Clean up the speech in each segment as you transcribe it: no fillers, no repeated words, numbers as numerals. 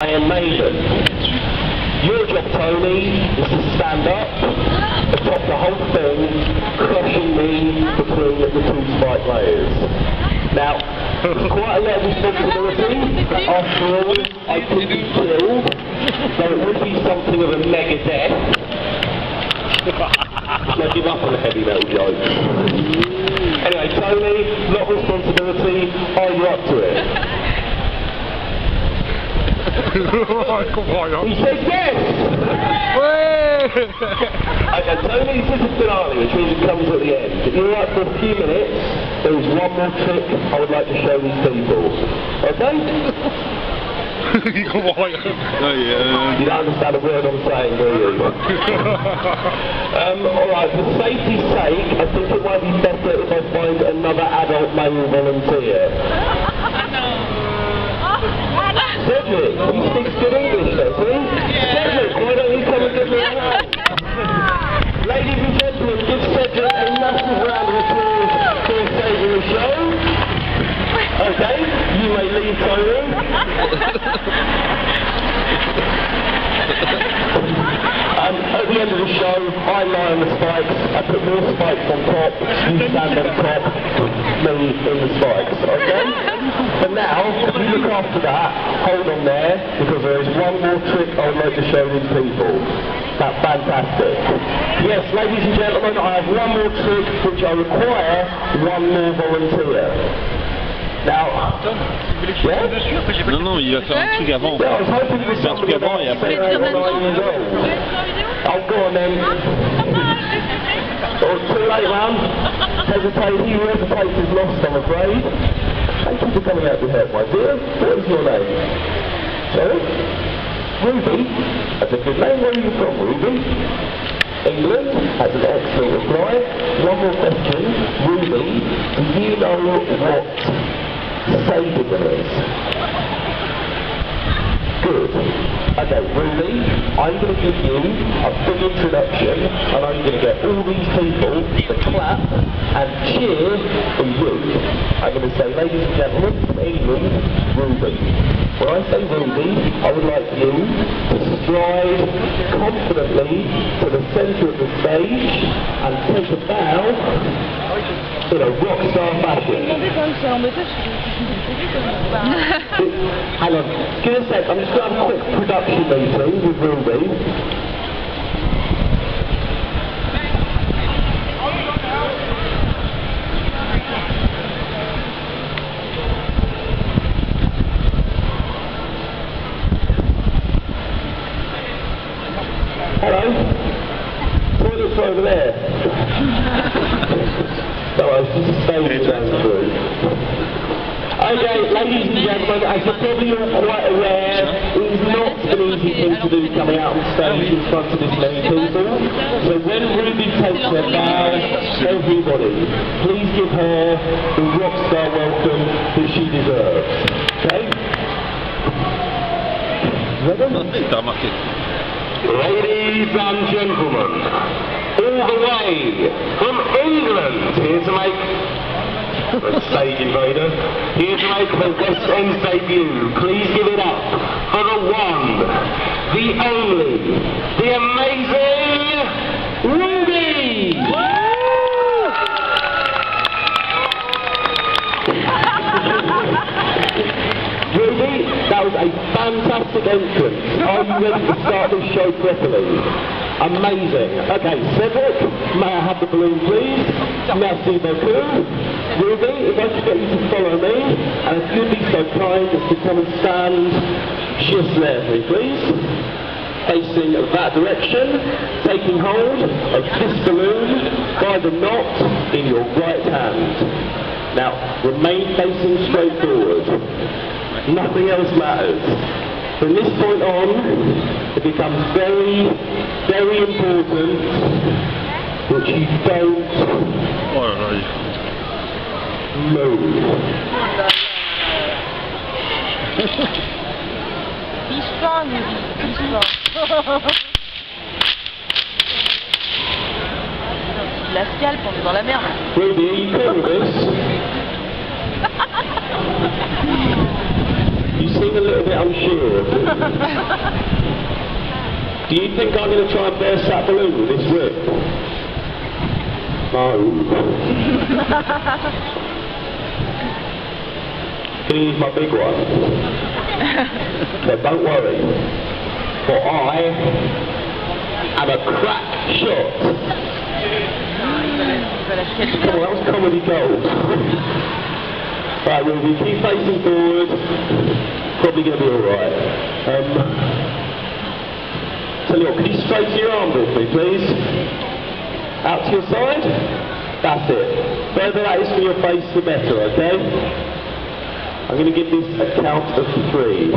Iron Maiden. Your job, Tony, is to stand up atop the whole thing, crushing me between the two spike layers. Now, it's quite a lot of responsibility. After all, I could be killed, so it would be something of a mega death. I give up on the heavy metal jokes. Anyway, Tony, lot of responsibility. Are you up to it? He said yes! Okay, Tony, this is the finale, which means it comes at the end. If you're right for a few minutes, there is one more trick I would like to show these people. Okay? You don't understand a word I'm saying, do you? Alright, for safety's sake, I think it might be better if I find another adult male volunteer. Cedric, he speaks good English, does he? Cedric, why don't you come and give me a hand? Ladies and gentlemen, give Cedric a massive round of applause for saving the show. Okay, you may leave, Tony. At the end of the show, I lie on the spikes, I put more spikes on top, you stand on top, me in the spikes, okay? But now, you look after that, hold on there, because there is one more trick I would like to show these people. That's fantastic. Yes, ladies and gentlemen, I have one more trick which I require one more volunteer. Now, non, non, il va faire un truc avant. Il fait un truc avant et après. Oh, go on then. Oh, too late, man. Hesitate, he who hesitates is lost, I'm afraid. Thank you for coming out to help, my dear. What is your name? Sorry? Ruby? That's a good name. Where are you from, Ruby? England? That's an excellent reply. One more question. Ruby, do you know what saving is? Good. Okay, Ruby, I'm going to give you a big introduction and I'm going to get all these people to clap and cheer for you. I'm going to say, ladies and gentlemen, from England, Ruby. When I say Ruby, I would like you to stride confidently to the centre of the stage and take a bow in a rock star fashion. Hang on, give me a sec, I'm just going to have a quick production meeting with Ruby. Hello? Toilets over there. So I was just staying down through. Okay, ladies and gentlemen, as you're probably all quite aware, it is not an easy thing to do coming out on stage in front of this many people. So when Ruby takes her bow, everybody, please give her the rock star welcome that she deserves. Okay? Ready? Ladies and gentlemen, all the way from England, here to make the stage invader, here to make the West End debut. Please give it up for the one, the only, the amazing Ruby! Ruby, that was a fantastic entrance. Are you ready to start this show properly? Amazing. Okay, Cedric, may I have the balloon, please? Merci beaucoup. Ruby, if I could get you to follow me, and if you'd be so kind as to come and stand just there for me, please. Facing that direction, taking hold of this balloon by the knot in your right hand. Now, remain facing straight forward. Nothing else matters. From this point on, it becomes very, very important that you don't move. Be strong, be strong. La scalpe, on est dans la merde. Ruby, are you cool with this? You seem a little bit unsure. Do you think I'm going to try and burst that balloon with this whip? No. Can you use my big one? So don't worry, for I am a crack shot. Come on, that was comedy gold. Right, we'll keep facing forward. Probably going to be alright. Tell you what, can you straighten your arm with me, please? Out to your side. That's it. Further that is from your face, the better, okay? I'm going to give this a count of 3.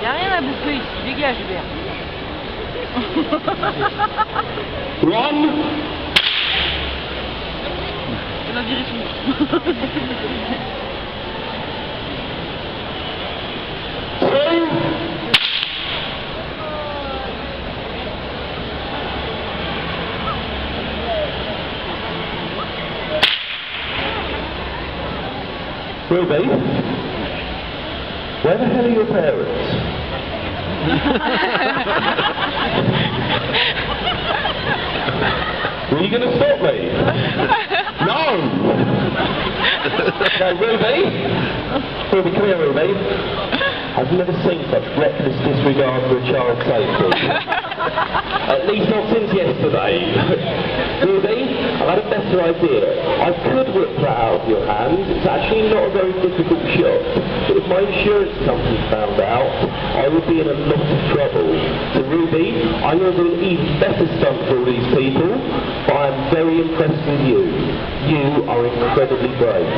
Y'a rien à bouffer ici, dégage Hubert. 1. C'est ma direction. Ruby, where the hell are your parents? Were you going to stop me? No! No, Ruby, come here, Ruby. I've never seen such reckless disregard for a child's safety. At least not since yesterday. Ruby, I've had a better idea. I could whip that out of your hand. It's actually not a very difficult shot. But if my insurance company found out, I would be in a lot of trouble. So Ruby, I'm going to do an even better stunt for all these people, but I'm very impressed with you. You are incredibly brave.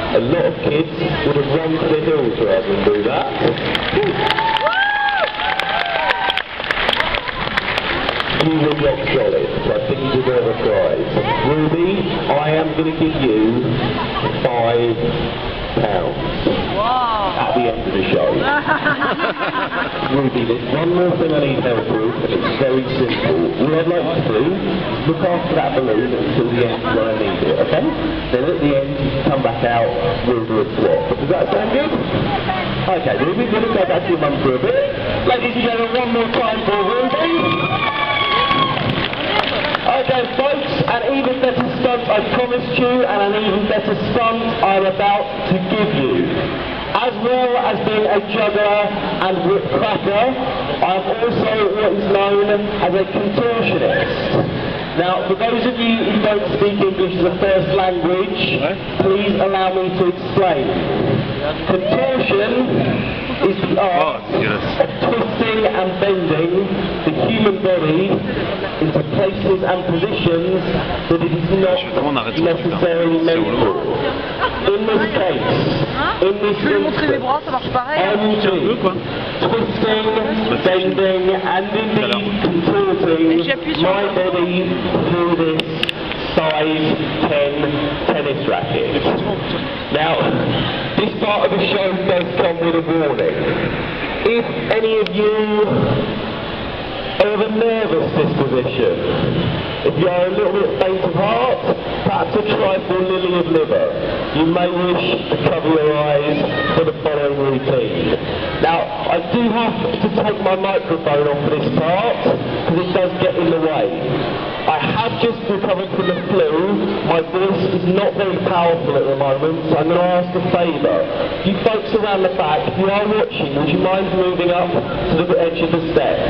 A lot of kids would have run to the hills rather than do that. You were rock solid, so I think you deserve a prize. Ruby, I am going to give you £5 at the end of the show. Ruby, there's one more thing I need help with, and it's very simple. All I'd like to do is look after that balloon until the end when I need it, okay? Then at the end, you can come back out, we'll do a swap. Does that sound good? Okay, Ruby, we're going to go back to your mum for a bit. Ladies and gentlemen, one more time for Ruby. Okay, folks, an even better stunt I promised you, and an even better stunt I'm about to give you. As well as being a juggler and whip cracker, I'm also what is known as a contortionist. Now, for those of you who don't speak English as a first language, please allow me to explain. Contortion is the art of twisting and bending the human body into places and positions that it is not necessarily meant for. In this case, in this instance, I'm twisting, bending and indeed contorting my body through this size 10 tennis racket. Now, this part of the show does come with a warning. If any of you are of a nervous disposition, if you are a little bit faint of heart, perhaps a trifle lily of liver, you may wish to cover your eyes for the following routine. Now, I do have to take my microphone off for this part, because it does get in the way. I have just recovered from the flu. My voice is not very powerful at the moment, so I'm going to ask a favour. You folks around the back, if you are watching, would you mind moving up to the edge of the step?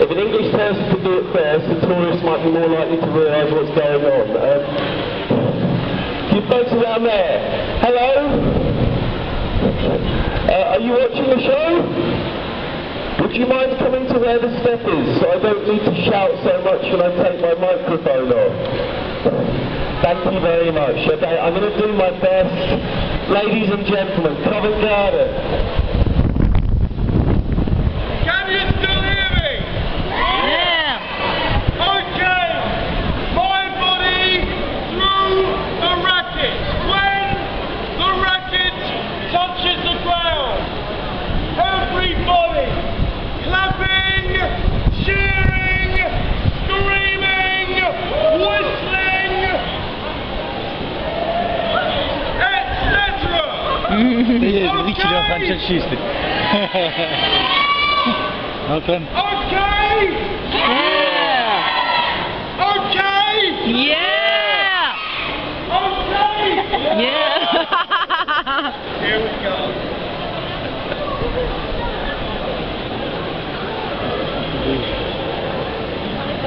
If an English person could do it first, the tourists might be more likely to realise what's going on. You folks around there, hello? Are you watching the show? Would you mind coming to where the step is, so I don't need to shout so much when I take my microphone off? Thank you very much. Okay, I'm going to do my best. Ladies and gentlemen, Covent Garden. Can you still hear me? Yeah. Okay. My body through the racket. When the racket touches the ground, everybody clapping, cheering, screaming, whistling. est en train de chercher. Okay! Yeah! Okay! Yeah! Okay! Yeah! Here we go.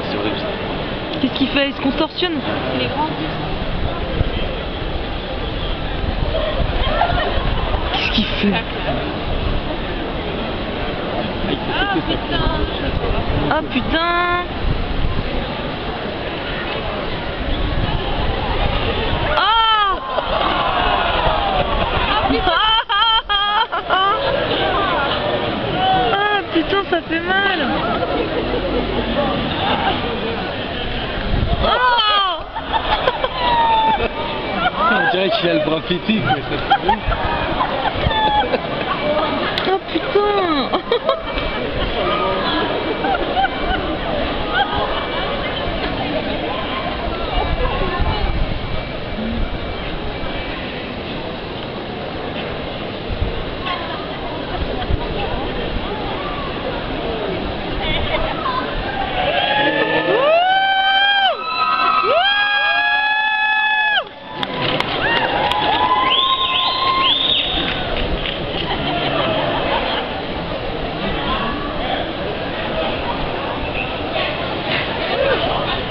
C'est horrible ça. Qu'est-ce qu'il fait? Il se contorsionne? Les grands Qu'est-ce qu'il fait? Ah putain! Ah putain! Ah! Ah putain, ça fait mal! Ah! On dirait qu'il a le bras pété, quoi. Oh putain!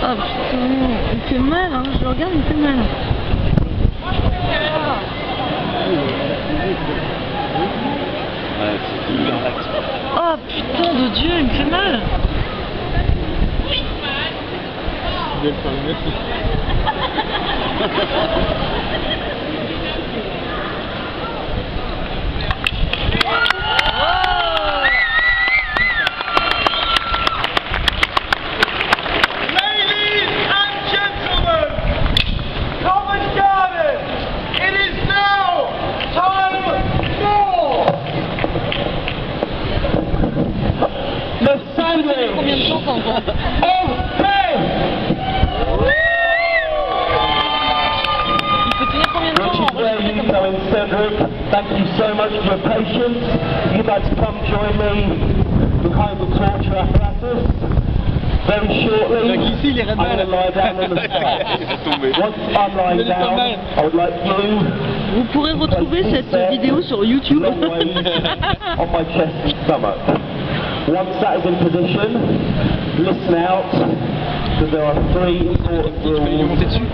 Ah putain, il me fait mal, hein. Je le regarde, il me fait mal. Ouais, c'est hyper lax. Oh putain de Dieu, il me fait mal. Ladies and gentlemen, Covent Garden, it is now time for The sandwich Combien de temps t'entends? of death! Il peut tenir combien de temps? Which is where you go in Cedric. Thank you so much for your patience. You'd like to come join me behind the torture apparatus. Very shortly, Donc ici, il irait I'm going to mal. lie down on the Il va tomber. spot. Once I'm lying Il est pas down, mal. I would like you Vous pourrez retrouver cette vidéo sur YouTube. long ways on my chest and stomach. Once that is in position, listen out, because there are 3 important Tu peux lui rules monter dessus.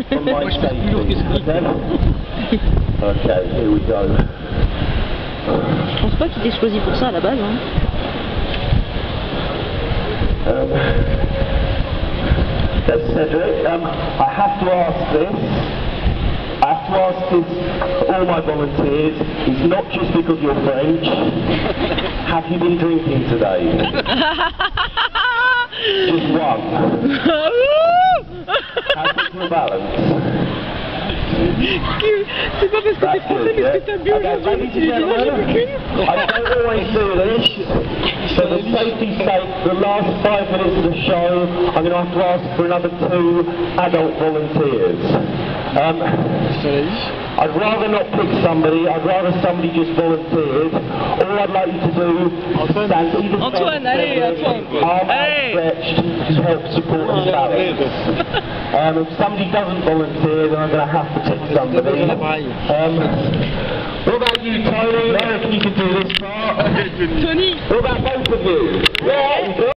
from my Moi, je pèse plus lourd que safety. ce Okay? Okay, here we go. Je pense pas qu'il ait choisi pour ça à la base. Hein. That's Cedric. I have to ask this. I have to ask this all my volunteers. It's not just because you're French. Have you been drinking today? Just one. How's it your balance? C'est pas parce que t'es français, mais que t'as bu aujourd'hui que tu lui dis non, j'ai bu qu'une. I don't always do this. For the safety's sake, the last 5 minutes of the show, I'm going to have to ask for another 2 adult volunteers. I'd rather not pick somebody, I'd rather somebody just volunteered. All I'd like you to do is stand either side Antoine, allez, Antoine. arm Allez. outstretched to help support his balance. If somebody doesn't volunteer, then I'm going to have to pick somebody. What about you, Tony? I reckon you can do this part. Tony, What about both of you?